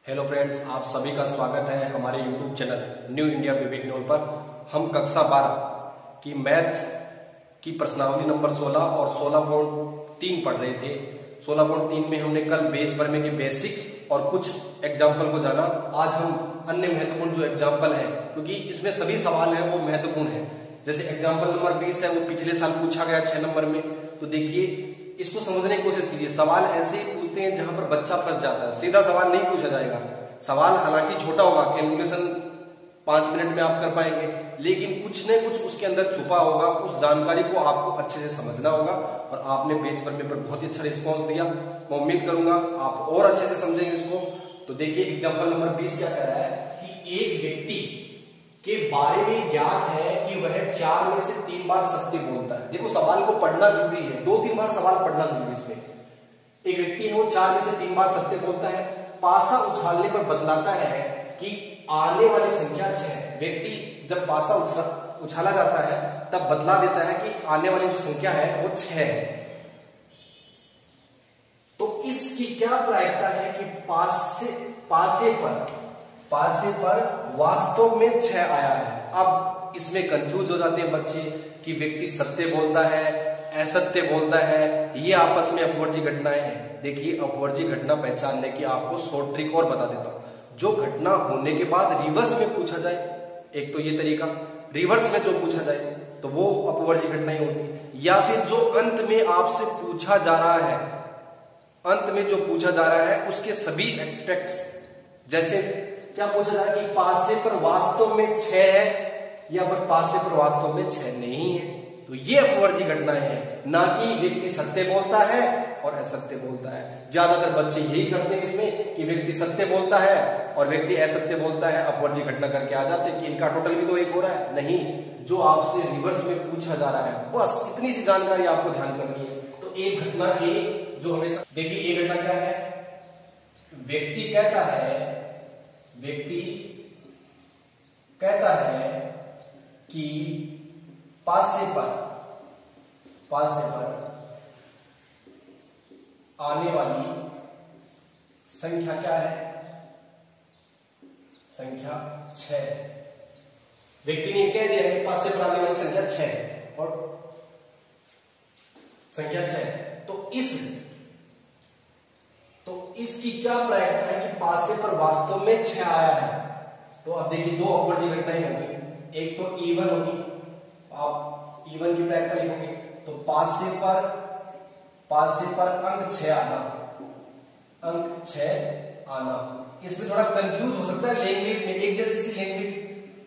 Hello friends, आप सभी का स्वागत है हमारे यूट्यूब चैनल न्यू इंडिया विवेक न्यूज पर। हम कक्षा 12 की मैथ की प्रश्नावली नंबर 16 और 16.3 पढ़ रहे थे। 16.3 में हमने कल बेस पढ़ने के बेसिक और कुछ एग्जाम्पल को जाना। आज हम अन्य महत्वपूर्ण जो एग्जाम्पल है, क्योंकि इसमें सभी सवाल हैं वो महत्वपूर्ण है। जैसे एग्जाम्पल नंबर 20 है, वो पिछले साल पूछा गया 6 नंबर में। तो देखिए, इसको समझने की कोशिश कीजिए। सवाल ऐसे ही पूछते हैं जहां पर बच्चा फंस जाता है। सीधा सवाल नहीं पूछा जाएगा। सवाल हालांकि छोटा होगा, कैलकुलेशन 5 मिनट में आप कर पाएंगे, लेकिन कुछ न कुछ उसके अंदर छुपा होगा। उस जानकारी को आपको अच्छे से समझना होगा। और आपने पेज पर पेपर बहुत ही अच्छा रिस्पॉन्स दिया। मैं उम्मीद करूंगा आप और अच्छे से समझेंगे इसको। तो देखिए, एग्जाम्पल नंबर 20 क्या कह रहा है कि एक व्यक्ति के बारे में ज्ञात है कि वह 4 में से 3 बार सत्य बोलता है। देखो, सवाल को पढ़ना जरूरी है, 2-3 बार सवाल पढ़ना जरूरी है इसमें। एक व्यक्ति है, वो 4 में से 3 बार सत्य बोलता है। पासा उछालने पर बतलाता है कि आने वाली संख्या 6 है। व्यक्ति जब पासा उछाला जाता है तब बतला देता है कि आने वाली जो संख्या है वो 6 है। तो इसकी क्या प्रायिकता है कि पासे पर वास्तव में 6 आया है। अब इसमें कंफ्यूज हो जाते हैं बच्चे कि व्यक्ति सत्य बोलता है, असत्य बोलता है। ये आपस में अपवर्जी घटनाएं हैं। देखिए, अपवर्जी घटना पहचानने की आपको शॉर्ट ट्रिक और बता देता हूं। जो घटना होने के बाद रिवर्स में पूछा जाए, एक तो ये तरीका, रिवर्स में जो पूछा जाए तो वो अपवर्जी घटनाएं होती। या फिर जो अंत में आपसे पूछा जा रहा है, अंत में जो पूछा जा रहा है उसके सभी एक्सपेक्ट्स, जैसे क्या पूछा जा रहा है कि पासे पर वास्तव में 6 है या पर पासे पर वास्तव में 6 नहीं है। तो ये अपवर्जी घटनाएं हैं, ना कि व्यक्ति सत्य बोलता है और असत्य बोलता है। ज्यादातर बच्चे यही करते हैं इसमें कि व्यक्ति सत्य बोलता है और व्यक्ति असत्य बोलता है, अपवर्जी घटना करके आ जाते हैं कि इनका टोटल भी तो एक हो रहा है। नहीं, जो आपसे रिवर्स में पूछा जा रहा है, बस इतनी सी जानकारी आपको ध्यान करनी है। तो एक घटना ए जो हमेशा, देखिए ये घटना क्या है, व्यक्ति कहता है कि पासे पर आने वाली संख्या क्या है, संख्या 6। व्यक्ति ने कह दिया कि पासे पर आने वाली संख्या 6 है और संख्या 6 है। तो इसकी क्या प्रायिकता है कि पासे पर वास्तव में 6 आया है। तो अब देखिए, 2 अपवर्जी घटनाएं होंगी। एक तो इवन होगी, आप इवन की प्रायिकता लिखोगे तो पासे पर अंक 6 आना। इसमें थोड़ा कंफ्यूज हो सकता है लैंग्वेज में, एक जैसी सी लैंग्वेज।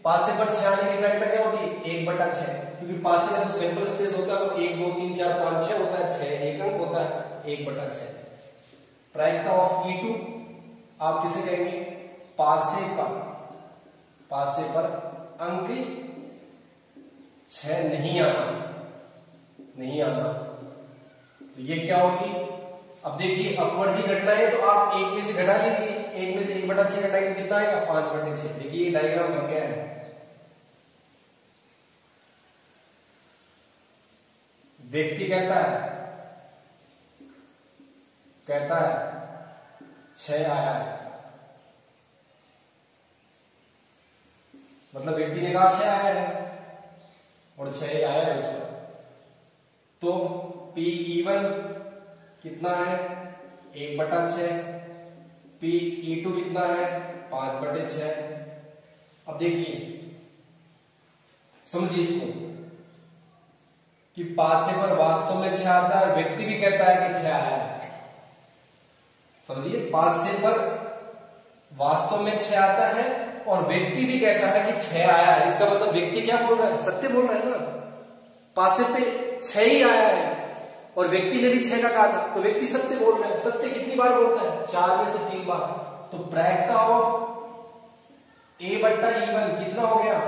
पासे पर 6 आने की प्रायिकता क्या होती है, 1/6, क्योंकि पासे में जो सैंपल स्पेस होता है वो 1 2 3 4 5 6 होता है। 6 एक अंक होता है, 1/6। प्रायिकता ऑफ E2 आप किसे कहेंगे, पासे पर अंक 6 नहीं आना। तो ये क्या होगी। अब देखिए, अपवर्जी घटना है तो आप 1 में से घटा लीजिए। 1 में से 1/6 घटाएंगे तो कितना आएगा, 5/6। देखिए, ये डायग्राम बन गया है। व्यक्ति कहता है 6 आया है, मतलब व्यक्ति ने कहा 6 आया है और 6 आया है उसका। तो P1 कितना है, 1/6। P2 कितना है, 5/6। अब देखिए, समझिए इसको कि पासे पर वास्तव में 6 आता है, व्यक्ति भी कहता है कि 6 आया है। समझिए, पासे पर वास्तव में 6 आता है और व्यक्ति भी कहता है कि 6 आया है। इसका मतलब व्यक्ति क्या बोल रहा है, सत्य बोल रहा है ना। पासे पे 6 ही आया है और व्यक्ति ने भी 6 का कहा था, तो व्यक्ति सत्य बोल रहा है। सत्य कितनी बार बोलता है, 4 में से 3 बार। तो प्रायिकता ऑफ A/E1 कितना हो गया,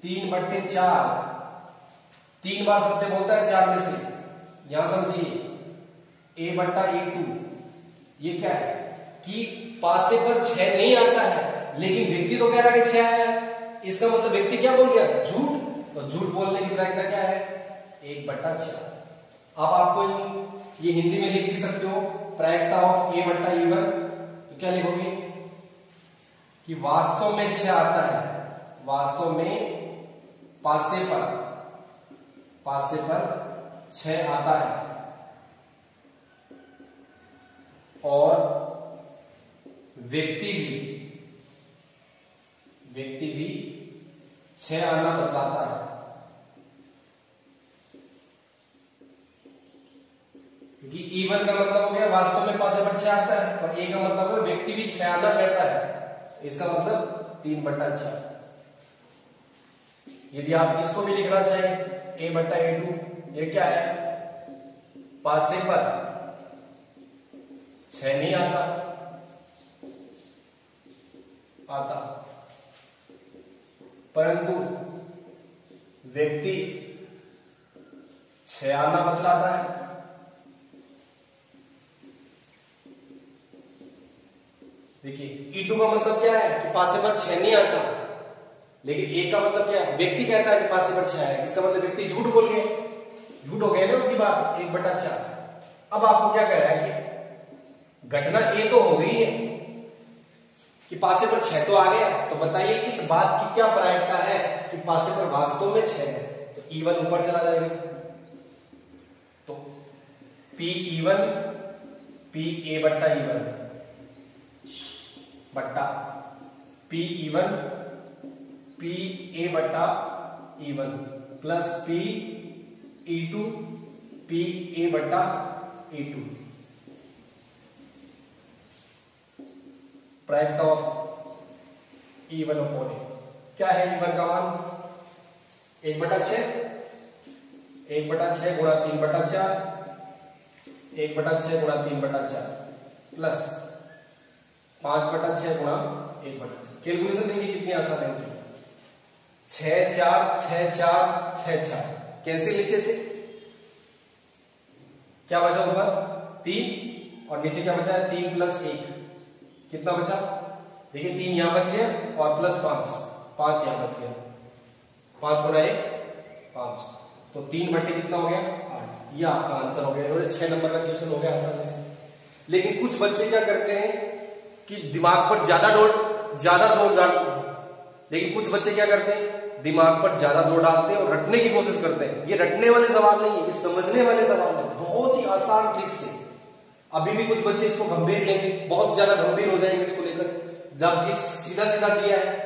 3/4। 3 बार सत्य बोलता है 4 में से। यहां समझिए, A/E2 ये क्या है कि पासे पर 6 नहीं आता है, लेकिन व्यक्ति तो कह रहा है कि 6 आया है। इसका मतलब व्यक्ति क्या बोल गया, झूठ। तो झूठ बोलने की प्रायिकता क्या है, 1/4। अब आपको ये हिंदी में लिख भी सकते हो, प्रायिकता ऑफ A/E1। तो तो क्या लिखोगे कि वास्तव में 6 आता है, वास्तव में पासे पर 6 आता है और व्यक्ति भी 6 आना बतलाता है। क्योंकि E1 का मतलब हो गया वास्तव में पासे पर 6 आता है और A का मतलब है व्यक्ति भी 6 आना कहता है, इसका मतलब 3/6। यदि आप इसको भी लिखना चाहें A/A2, ये क्या है, पासे पर 6 नहीं आता परंतु व्यक्ति 6 आना बतलाता है। देखिए E2 का मतलब क्या है कि पासे पर 6 नहीं आता, लेकिन A का मतलब क्या है, व्यक्ति कहता है कि पासे पर 6 है, इसका मतलब व्यक्ति झूठ बोल गया, झूठ हो गया ना उसकी बात, 1/4। अब आपको क्या कह रहा है कि घटना A तो हो गई है कि पासे पर 6 तो आ गया, तो बताइए इस बात की क्या प्रायिकता है कि पासे पर वास्तव में 6 है। तो E1 ऊपर चला जाएगा, तो PE1 PA/E1 बट्टा PE1 PA/E1 plus PE2 PA/E2। प्रायिकता ऑफ E1 अपॉन A क्या है, E1 का मान 1/6, 1/6 गुणा 3/4, 1/6 गुणा 3/4 प्लस 5/6 गुणा 1/6। कैलकुलेशन देखिए कितनी आसान है, 6 4 6 4 6 4 कैंसिल, नीचे से क्या बचा ऊपर 3 और नीचे क्या बचा है 3 + 1, कितना बचा, देखिए 3 यहां बच गया और प्लस 5 यहां बच गया, 5 गुणा 1 5, तो 3/, कितना हो गया 8। ये आपका आंसर हो गया, 6 नंबर का क्वेश्चन हो गया आसानी से। लेकिन कुछ बच्चे क्या करते हैं कि दिमाग पर ज्यादा जोर डालते हैं, लेकिन कुछ बच्चे क्या करते हैं दिमाग पर ज्यादा जोर डालते हैं और रटने की कोशिश करते हैं। ये रटने वाले सवाल नहीं है, ये समझने वाले सवाल है, बहुत ही आसान ट्रिक से। अभी भी कुछ बच्चे इसको गंभीर लेंगे, बहुत ज्यादा गंभीर हो जाएंगे इसको लेकर, जबकि सीधा सीधा किया है,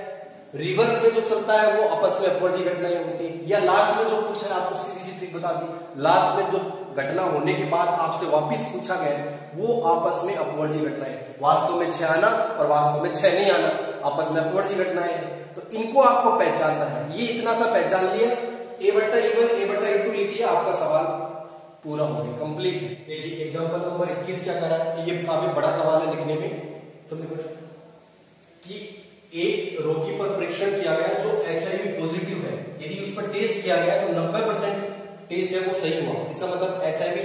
रिवर्स में जो चलता है वो आपस में अपवर्जी घटनाएं होती है, या लास्ट में जो पूछा है आपको सीधी सी ट्रिक बता दी, लास्ट में जो घटना होने के बाद आपसे वापिस पूछा गया वो आपस में अपवर्जी घटनाएं, वास्तव में 6 आना और वास्तव में 6 नहीं आना, आपस में अपवर्जी घटनाएं, तो इनको आपको पहचानना है। ये इतना सा पहचान लिया, A/E1 A/E2 लिखिए, आपका सवाल पूरा हो गया, कंप्लीट है। देखिए एग्जांपल नंबर 21 क्या कह रहा है, ये काफी बड़ा सवाल है लिखने में, समझ कि एक रोगी पर परीक्षण किया गया जो HIV पॉजिटिव है, यदि उस पर टेस्ट किया गया तो 90% टेस्ट है वो सही हुआ, इसका मतलब HIV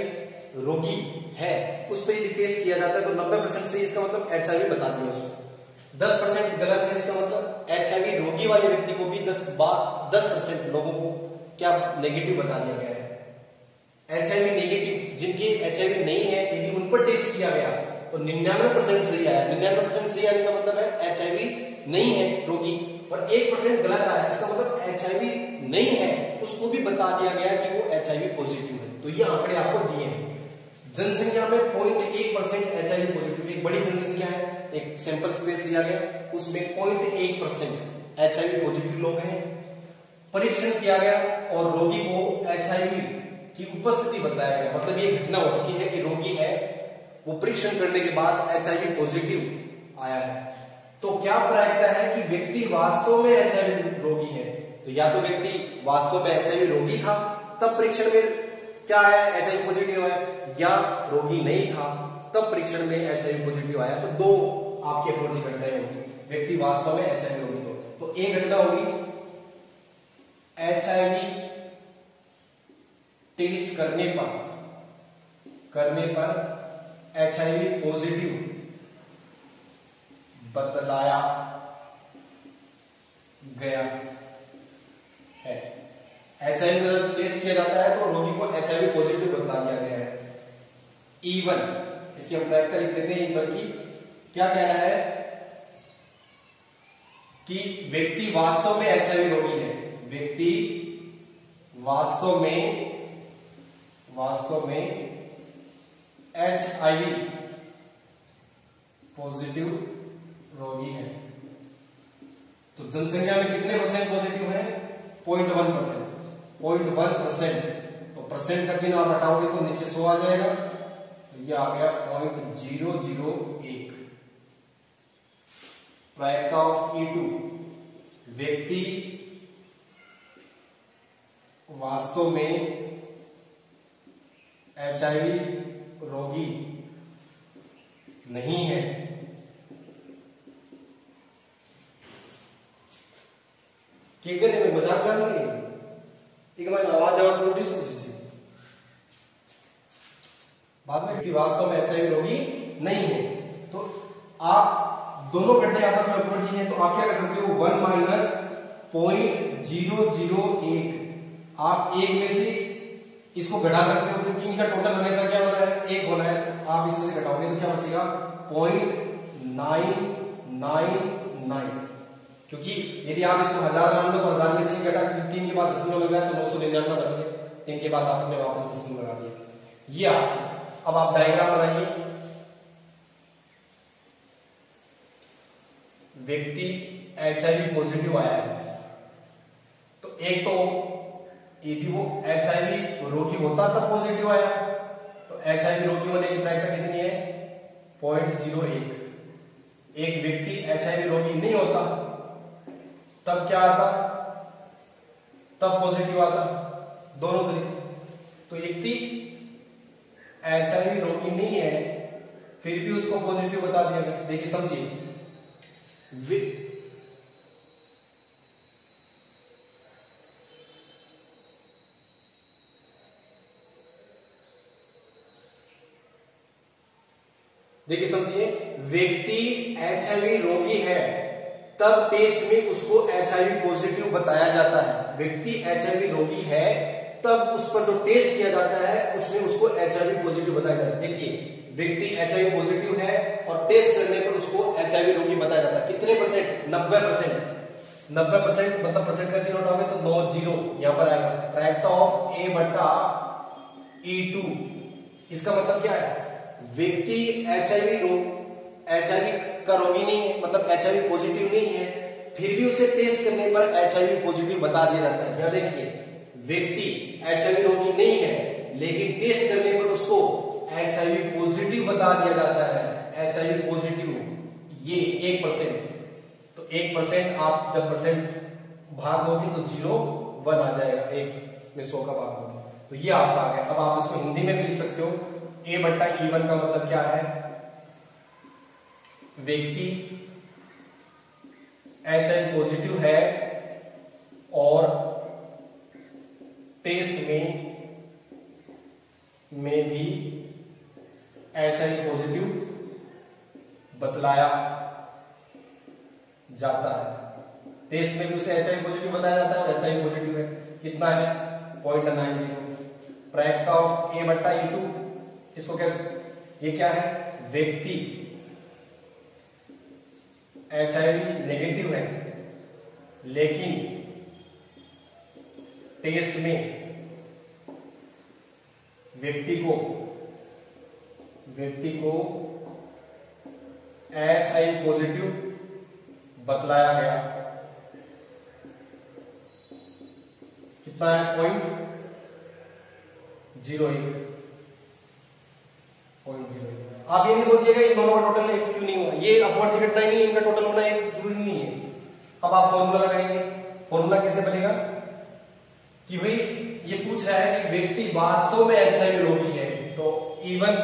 रोगी है, उस पर यदि टेस्ट किया जाता है तो 90% सही, इसका मतलब HIV बता दिया उसको। 10% गलत है, इसका मतलब HIV रोगी वाले व्यक्ति को भी 10% लोगों को क्या नेगेटिव बता दिया गया है। HIV नेगेटिव जिनके HIV नहीं है यदि उन पर टेस्ट किया गया तो 99% सही आया, 99% सही आने का मतलब है HIV नहीं है रोगी, और 1% गलत आया, इसका मतलब HIV नहीं है उसको भी बता दिया गया कि वो HIV पॉजिटिव है। तो ये आंकड़े आपको दिए हैं। जनसंख्या में 0.1% HIV पॉजिटिव, एक बड़ी जनसंख्या है, एक सैंपल स्पेस लिया गया, उसमें 0.1% HIV पॉजिटिव लोग हैं। परीक्षण किया गया और रोगी को HIV की उपस्थिति बताया गया, मतलब ये घटना हो चुकी है कि रोगी है, वो परीक्षण करने के बाद HIV पॉजिटिव आया है। तो क्या प्रायिकता है कि व्यक्ति वास्तव में HIV रोगी है, तो या तो व्यक्ति वास्तव में HIV रोगी था तब परीक्षण में क्या आया HIV पॉजिटिव आया, या रोगी नहीं था तब परीक्षण में HIV पॉजिटिव आया। तो दो आपकी अपवर्जी घटनाएं होगी, व्यक्ति वास्तव में HIV रोगी तो एक घटना होगी HIV टेस्ट करने पर HIV पॉजिटिव बतलाया गया है। HIV टेस्ट किया जाता है तो रोगी को HIV पॉजिटिव बतला दिया गया है। E1 इसकी हम प्रायिकता लिख देते हैं E1 की, क्या कह रहा है कि व्यक्ति वास्तव में एचआईवी रोगी है, व्यक्ति वास्तव में एचआईवी पॉजिटिव रोगी है। तो जनसंख्या में कितने परसेंट पॉजिटिव है? 0.1%। 0.1%। तो परसेंट का चिन्ह आप हटाओगे तो नीचे 100 आ जाएगा, तो ये आ गया 0.001। प्रायिकता ऑफ E2, व्यक्ति वास्तव में एचआईवी रोगी नहीं है। क्या करे में मजाक चल रही है, एक हमारी आवाज और नोटिस बाद में व्यक्ति वास्तव में एचआईवी रोगी नहीं है। तो आप दोनों घटने आपस में अपोजिट हैं, तो आप क्या कर सकते हो? 1 माइनस 0.001, आप एक में से इसको घटा सकते हो, क्योंकि इनका टोटल हमेशा क्या होना है? 1 होना है। आप इसमें से घटाओगे तो क्या बचेगा? 0.999। क्योंकि यदि आप इसको 1000 मान लो तो 1000 में से ही घटा, 3 के बाद दशमलव लग रहा है तो 999 बच गए, 3 के बाद आपने वापस दशमलव लगा दिया। ये आप अब आप डायग्राम बनाइए। व्यक्ति एचआईवी पॉजिटिव आया है, तो एक तो यदि वो एचआईवी रोगी होता तब पॉजिटिव आया, तो एचआईवी रोगी होने की प्रायिकता कितनी है? 0.01। एक व्यक्ति एचआईवी रोगी नहीं होता तब क्या आता? तब पॉजिटिव आता, दोनों तरीके। तो व्यक्ति एचआईवी रोगी नहीं है फिर भी उसको पॉजिटिव बता दिया गया। देखिए समझिए, देखिए समझिए, व्यक्ति एचआईवी रोगी है तब टेस्ट में उसको एचआईवी पॉजिटिव बताया जाता है। व्यक्ति एचआईवी रोगी है तब उस पर जो टेस्ट किया जाता है उसमें उसको एचआईवी पॉजिटिव बताया जाता है। देखिए, व्यक्ति एचआईवी पॉजिटिव है और टेस्ट करने पर उसको एचआईवी रोगी बताया जाता है। कितने परसेंट? 90%। 90% मतलब परसेंट का चिन्ह उठाओगे तो 90 यहां पर आएगा। प्रायिकता ऑफ A/E2, इसका मतलब क्या है? व्यक्ति एचआईवी का रोगी नहीं है, मतलब एचआईवी पॉजिटिव नहीं है, फिर भी उसे टेस्ट करने पर एचआईवी पॉजिटिव बता दिया जाता है। यहां देखिए, व्यक्ति एचआईवी रोगी नहीं है लेकिन टेस्ट करने पर उसको एचआईवी पॉजिटिव बता दिया जाता है। एचआईवी पॉजिटिव ये 1%। तो 1% आप जब परसेंट भाग दोगे तो 0.1 आ जाएगा, 1 में 100 का भाग दोगे तो ये आपका आ गया। अब आप इसको हिंदी में भी लिख सकते हो। A/E1 का मतलब क्या है? व्यक्ति एचआईवी पॉजिटिव है और टेस्ट में भी एचआईवी पॉजिटिव बतलाया जाता है। टेस्ट में भी उसे एचआईवी पॉजिटिव बताया जाता है और एचआईवी पॉजिटिव है। कितना है? 0.90। प्रायिकता ऑफ A/E2, इसको कैसे? ये क्या है? व्यक्ति एचआईवी नेगेटिव है लेकिन टेस्ट में व्यक्ति को एचआईवी पॉजिटिव बतलाया गया। कितना है? 0.01। आप ये नहीं सोचिएगा इन दोनों का टोटल एक क्यों नहीं हुआ, ये अपवर्ड से घटना ही नहीं, इनका टोटल होना एक जरूरी नहीं है। अब आप फॉर्मूला लगाएंगे। फॉर्मूला कैसे बनेगा कि भाई ये पूछ रहा है कि व्यक्ति वास्तव में एचआईवी रोगी है, तो E1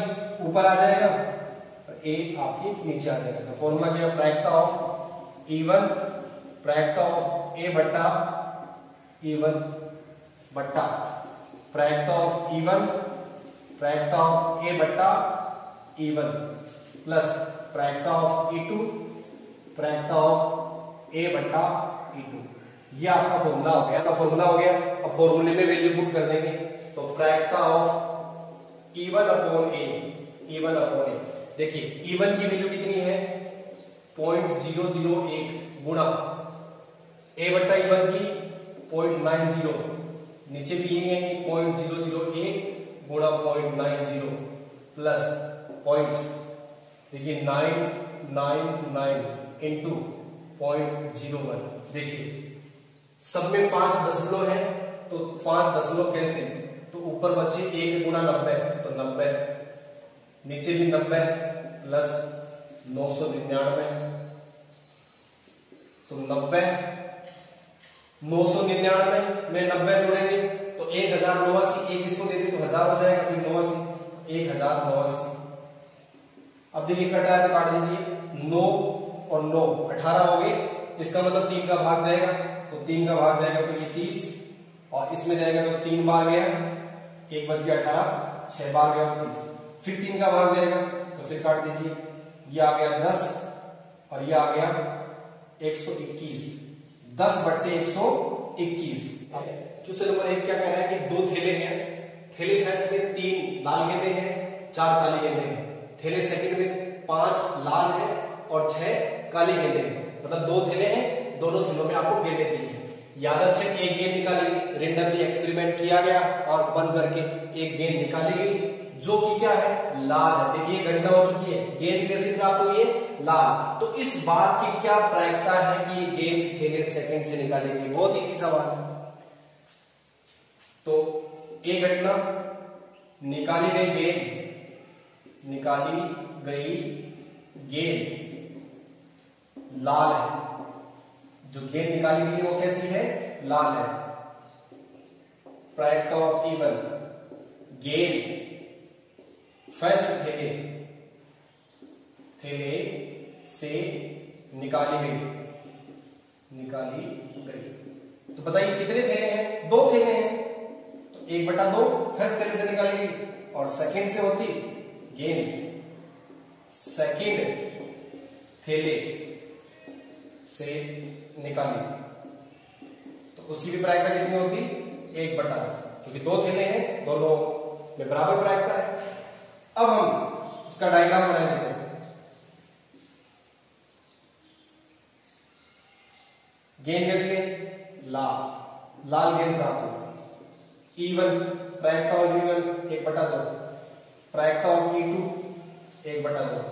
ऊपर आ जाएगा और A आपके नीचे आ जाएगा। तो फॉर्मूला क्या है? प्रायिकता ऑफ E1, प्रायिकता ऑफ A/E1 बट्टा प्रायिकता ऑफ E1, प्रायिकता ऑफ A/E1 प्लस प्रायिकता ऑफ E2, प्रायिकता ऑफ A/E2। ये आपका फॉर्मूला हो गया। तो फॉर्मूला हो गया। अब फॉर्मूले में वैल्यू पुट कर देंगे। तो प्रायिकता ऑफ E1/A, E1/A। देखिए E1 की वैल्यू कितनी है? 0.001 गुणा a/E1 की 0.90, नीचे भी ये है कि 0.001 गुणा 0.90 प्लस पॉइंट, देखिए 999 इंटू 0.01। देखिए सब में 5 दशमलव है तो 5 दशमलव कैसे, तो ऊपर बच्चे 1 गुणा 90 तो 90, नीचे भी 90 प्लस 999 तो 90, 999 में 90 जोड़ेंगे तो 1089, एक इसको दे दे तो 1000 हो जाएगा, फिर 89 1089। अब देखिए कट रहा है तो काट दीजिए, 9 और 9 18 हो गए, इसका मतलब 3 का भाग जाएगा, तो 3 का भाग जाएगा तो ये 30, और इसमें जाएगा तो 3 बार गया, 1 बच गया 18, 6 बार गया 30, फिर 3 का भाग जाएगा तो फिर काट दीजिए, ये आ गया 10 और ये आ गया 121, 10/121। क्वेश्चन नंबर 1 क्या कह रहा है कि 2 थैले हैं, थैले फर्स्ट में 3 लाल गेंदे हैं, 4 काली गेंदे हैं, थैले सेकंड में 5 लाल है और 6 काली गेंदे हैं, मतलब 2 थैले हैं, दोनों थैलों में आपको गेंदें दी है। यादृच्छिक एक गेंद निकाली, रेंडमली एक्सपेरिमेंट किया गया, आंख बंद करके एक गेंद निकाली गई जो कि क्या है, लाल है। देखिए गणना हो चुकी है, गेंद कैसे प्राप्त हुई है, लाल। तो इस बात की क्या प्रायिकता है कि ये गेंद थैले सेकंड से निकालेंगे, बहुत इजी सवाल है। तो ये घटना, निकाली गई गेंद लाल है, जो गेंद निकाली गई वो कैसी है, लाल है। प्रायिकता ऑफ इवन, गेंद फर्स्ट थैले से निकाली गई। तो बताइए कितने थैले हैं, 2 थैले हैं, तो 1/2 फर्स्ट थैले से निकाली गई, और सेकंड से होती गेंद सेकंड थैले से निकाली, तो उसकी भी प्रायिकता कितनी होती, 1/2, क्योंकि 2 थैले हैं, दोनों में बराबर प्रायिकता है। अब हम इसका डायग्राम बनाएंगे। गेंद कैसी है, लाल गेंद प्राप्त हुई। E1 प्रायिकता ऑफ E1 1/2, प्रायिकता ऑफ E2 1/2,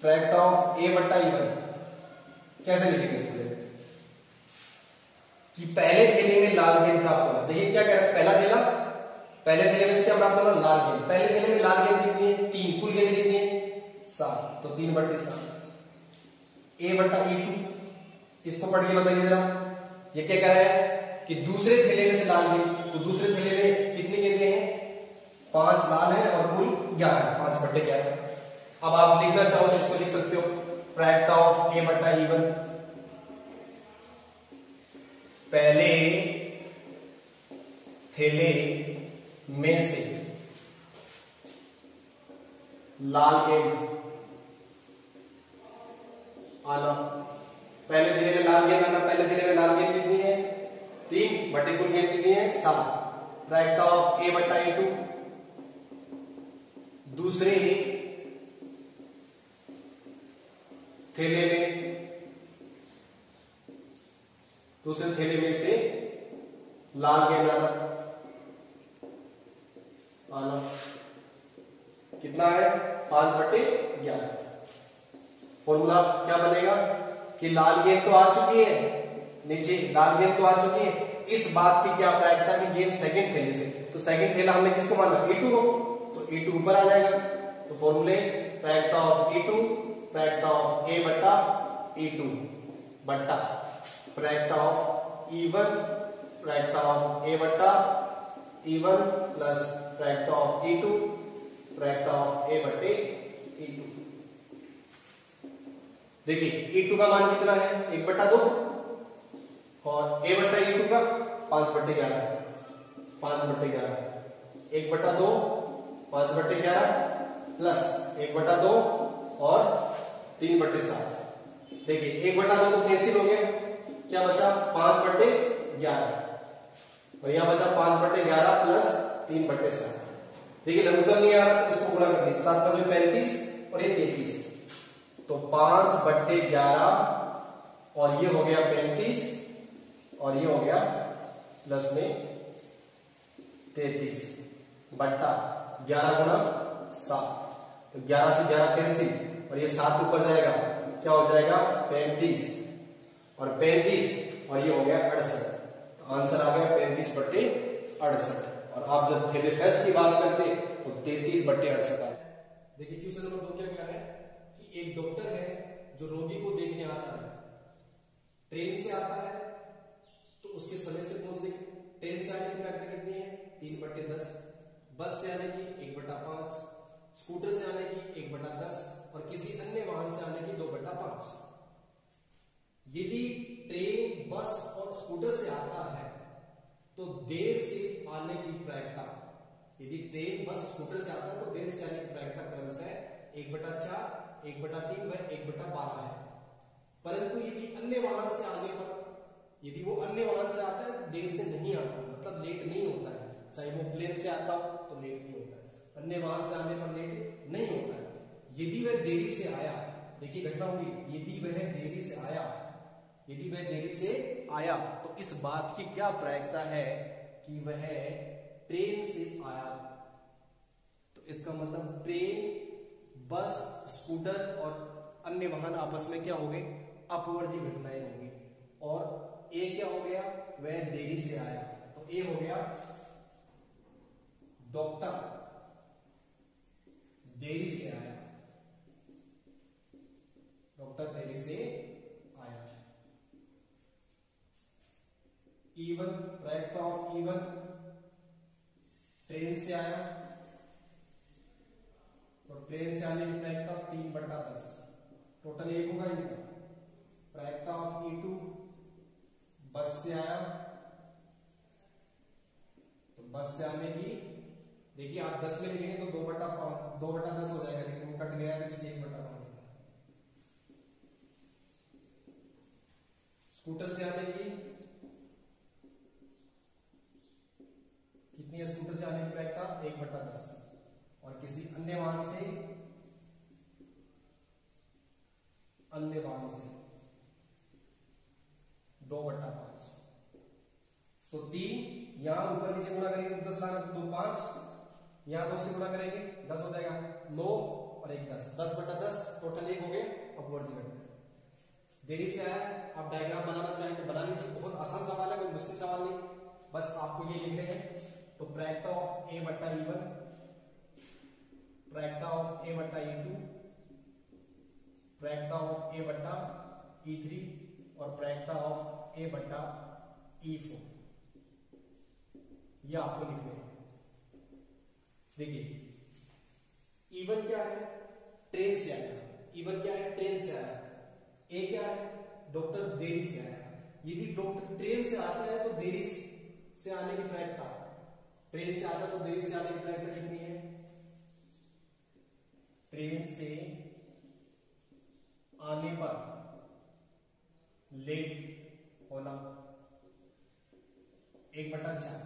प्रायिकता ऑफ A/E1 कैसे लिखेंगे स्टूडेंट, कि पहले थैले में लाल गेंद प्राप्त होना। देखिए क्या कह रहा है, पहले थैले में से क्या प्राप्त होना, लाल गेंद। पहले थैले में लाल गेंद कितनी है, 3, कुल गेंद कितनी है 7, तो 3/7। A/E2 इसको पढ़ के बताइए जरा, ये क्या कह रहा है कि दूसरे थैले में से लाल गेंद, तो दूसरे थैले में कितनी गेंदें हैं, 5 लाल है और कुल 11, 5/11। अब आप लिखना चाहो तो इसको लिख सकते हो, प्रायिकता ऑफ A/E1, पहले थैले में से लाल गेंद आना, पहले थैले में लाल गेंद आना, पहले थैले में लाल गेंद कितनी है, 3 बटे कुल गेंद कितनी है 7, प्रायिकता ऑफ A/E2, दूसरे थैले में से लाल गेंद आना कितना है, 5/11। फॉर्मूला क्या बनेगा कि लाल गेंद तो आ चुकी है, नीचे लाल गेंद तो आ चुकी है, इस बात की क्या प्रायिकता की गेंद सेकंड थैले से, तो सेकंड थैला हमने किसको माना, E2 को, तो E2 ऊपर आ जाएगा। तो फॉर्मूले प्रायिकता ऑफ E2, प्रायिकता ऑफ A/E2 बट्टा प्रायिकता ऑफ E1, प्रायिकता ऑफ A/E1 प्लस प्रायिकता ऑफ E2, प्रायिकता ऑफ A/E2। देखिए E2 का मान कितना है, 1/2, और A/E2 का 5/11, 1/2 5/11 प्लस 1/2 और 3/7। देखिए 1/2 तो कैंसिल हो गया, क्या बचा 5/11, और यहां बचा 5/11 प्लस 3/7। देखिए लघुत्तम नहीं आ रहा, इसको गुणा कर दीजिए, 7×5 = 35 और ये 33, तो 5/11 और ये हो गया 35 और ये हो गया प्लस में 33 बट्टा 11 गुणा 7। तो 11 से 11 कैंसिल और ये 7 ऊपर जाएगा, क्या हो जाएगा 35 और 35 और ये हो गया 68। तो आंसर आ गया 35/68। और आप जब थेलेफेस्ट की बात करते तो 33/68 आए। देखिए क्वेश्चन नंबर 2 क्या है कि एक डॉक्टर है जो रोगी को देखने आता है, ट्रेन से आता है तो उसके समय से पहुंचने की, ट्रेन से आने की प्रायिकता कितनी है 3/10, बस से आने की 1/5, स्कूटर से आने की 1/10 और किसी अन्य वाहन से आने की 2/5। यदि ट्रेन, बस और स्कूटर से आता है तो देर से आने की प्रायिकता, यदि ट्रेन, बस, स्कूटर से आता है तो देर से आने की प्रायिकता क्रमशः 1/4, 1/3 व 1/12 है। परंतु यदि अन्य वाहन से आने पर, यदि वो अन्य वाहन से आता है तो देर से नहीं आता, मतलब लेट नहीं होता है। चाहे वो प्लेन से आता हो तो लेट नहीं होता है, अन्य वाहन से आने पर लेट नहीं होता है। यदि वह देरी से आया, देखिए घटना होगी, यदि वह देरी से आया, यदि वह देरी से आया तो इस बात की क्या प्रायिकता है कि वह ट्रेन से आया। तो इसका मतलब ट्रेन, बस, स्कूटर और अन्य वाहन आपस में क्या हो गए, अपवर्जी घटनाएं होंगी। और ए क्या हो गया, वह देरी से आया, तो ए हो गया डॉक्टर देरी से आया, डॉक्टर देरी से आया। E1 प्रायिकता ऑफ E1, ट्रेन से आया तो ट्रेन से आने की प्रायिकता 3/10, टोटल 1 होगा इनका। प्रायिकता ऑफ E2, बस से आया तो बस से आने की, देखिए आप 10 में लिखेंगे तो 2/10 हो जाएगा, लेकिन कट गया है इसलिए 1/5। स्कूटर से आने की कितनी है, स्कूटर से आने की प्रायिकता 1/10 और किसी अन्य वाहन से 2/5। तो 3 यहां ऊपर नीचे गुणा करेंगे तो 10 लाना, तो 2 5, यहां 2 से गुणा करेंगे 10 हो जाएगा, 9 और 1 10, 10/10, टोटल 1 हो गया अपवर्जी घटना। देरी से आया, आप डायग्राम बनाना चाहें तो बना लीजिए, बहुत आसान सवाल है, कोई मुश्किल सवाल नहीं, बस आपको ये लिखने हैं। तो प्रायिकता ऑफ A/E1, प्रायिकता ऑफ A/E2, प्रायिकता ऑफ A/E3 और प्रायिकता ऑफ A/E4, ये आपको लिखने हैं। देखिए E1 क्या है, ट्रेन से आया, E1 क्या है, ट्रेन से आया। ए क्या है, डॉक्टर देरी से आया। यदि डॉक्टर ट्रेन से आता है तो देरी से आने की प्रायिकता, ट्रेन से आता तो देरी से आने की प्रायिकता कितनी है, ट्रेन से आने पर लेट होना 1/4,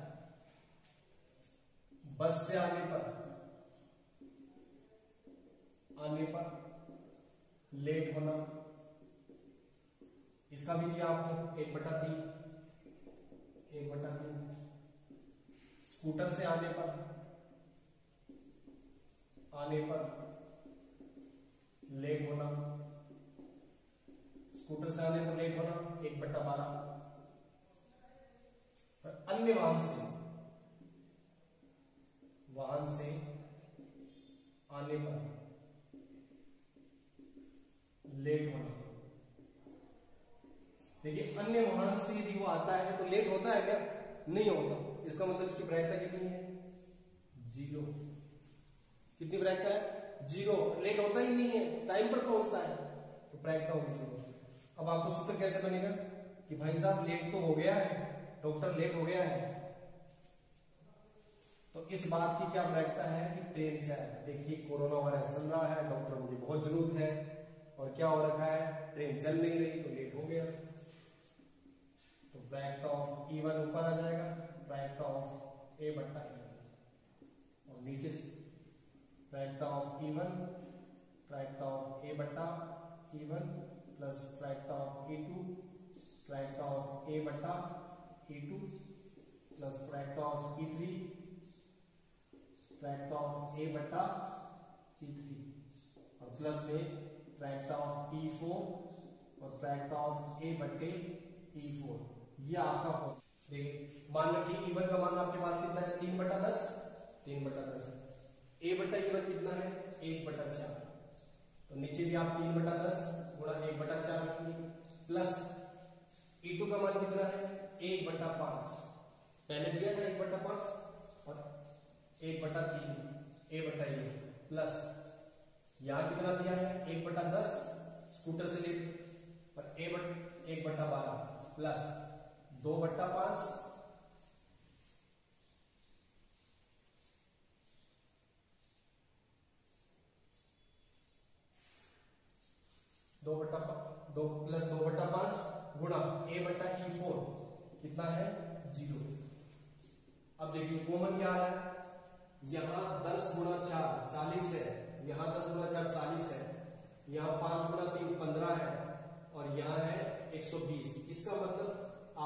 बस से आने पर लेट होना, इसका भी दिया आपको 1/3, स्कूटर से आने पर लेट होना, स्कूटर से आने पर लेट होना 1/12, अन्य वाहन से आने पर लेट होना। देखिए अन्य वाहन से यदि वो आता है तो लेट होता है क्या, नहीं होता, इसका मतलब इसकी प्रायिकता कितनी है, 0। कितनी प्रायिकता है, 0, लेट होता ही नहीं है, टाइम पर पहुंचता है, तो प्रायिकता होगी 0। अब आपको सूत्र कैसे बनेगा कि भाई साहब लेट तो हो गया है, डॉक्टर लेट हो गया है, तो इस बात की क्या प्रायिकता है कि ट्रेन से आया। देखिए कोरोना वायरस चल रहा है, डॉक्टर को बहुत जरूरत है और क्या हो रखा है, ट्रेन चल नहीं रही तो लेट हो गया। तो प्रायिकता ऑफ E1 ऊपर आ जाएगा, प्रायिकता ऑफ A/E1 और नीचे से प्रायिकता ऑफ E1, प्रायिकता of A/E2 E1 plus factor of E2 factor of A बट्टा E2 plus factor of E3 factor of A बट्टा E3 और प्लस में फैक्टर ऑफ E4 और फैक्टर ऑफ A बट्टे E4। ये आपका देखिए मान रखिए E1 का मान आपके पास कितना है 3/10 3/10। A बट्टा E1 कितना है 1/4। तो नीचे भी आप 3/10 गुणा 1/4 रखिए प्लस E2 का मान कितना है 1/5। पहले दिया था 1/5 और 1/3 A/E प्लस यहां कितना दिया है 1/10 स्कूटर से ले और 1/12 प्लस 2/5 2 प्लस 2/5 गुणा A/E4 कितना है 0। अब देखिए कॉमन क्या आ रहा है यहां 10 गुणा 4 40 है, यहां 10 गुणा 4 40 है, यहां 5 गुणा 3 15 है और यहां है 120। इसका मतलब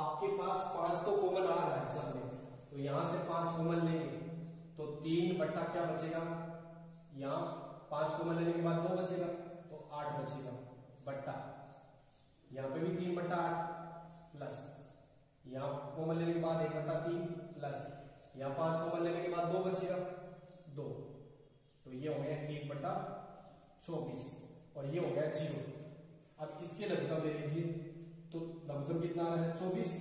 आपके पास 5 तो कॉमन आ रहा है सामने, तो यहां से 5 कॉमन लेंगे तो 3 बट्टा क्या बचेगा, यहां 5 कॉमन लेने के बाद 2 बचेगा तो 8 बचेगा बट्टा, यहां पे भी 3/8 प्लस यहां कॉमन लेने के बाद 1/3 प्लस यहां 5 कॉमन लेने के बाद 2 बचेगा 2, तो ये हो गया 1/24 और ये हो गया 0। अब इसके लघुत्तम ले लीजिए तो लघुत्तम कितना आ रहा है 24,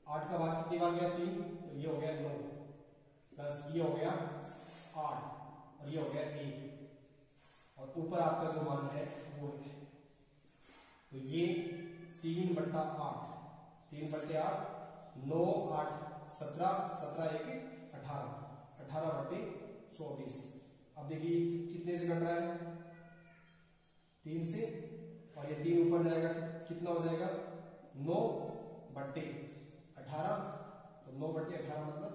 8 का भाग कितनी बार गया 3, तो ये हो गया 9 प्लस ये हो गया 8 और ये हो गया 1 और ऊपर आपका जो मान है वो है, तो ये 3/8 3/8 9 8 17 17 1 18 18/24। अब देखिए कितने से घट रहा है 3 से और ये 3 ऊपर जाएगा कितना हो जाएगा 9/18 तो 9/18 मतलब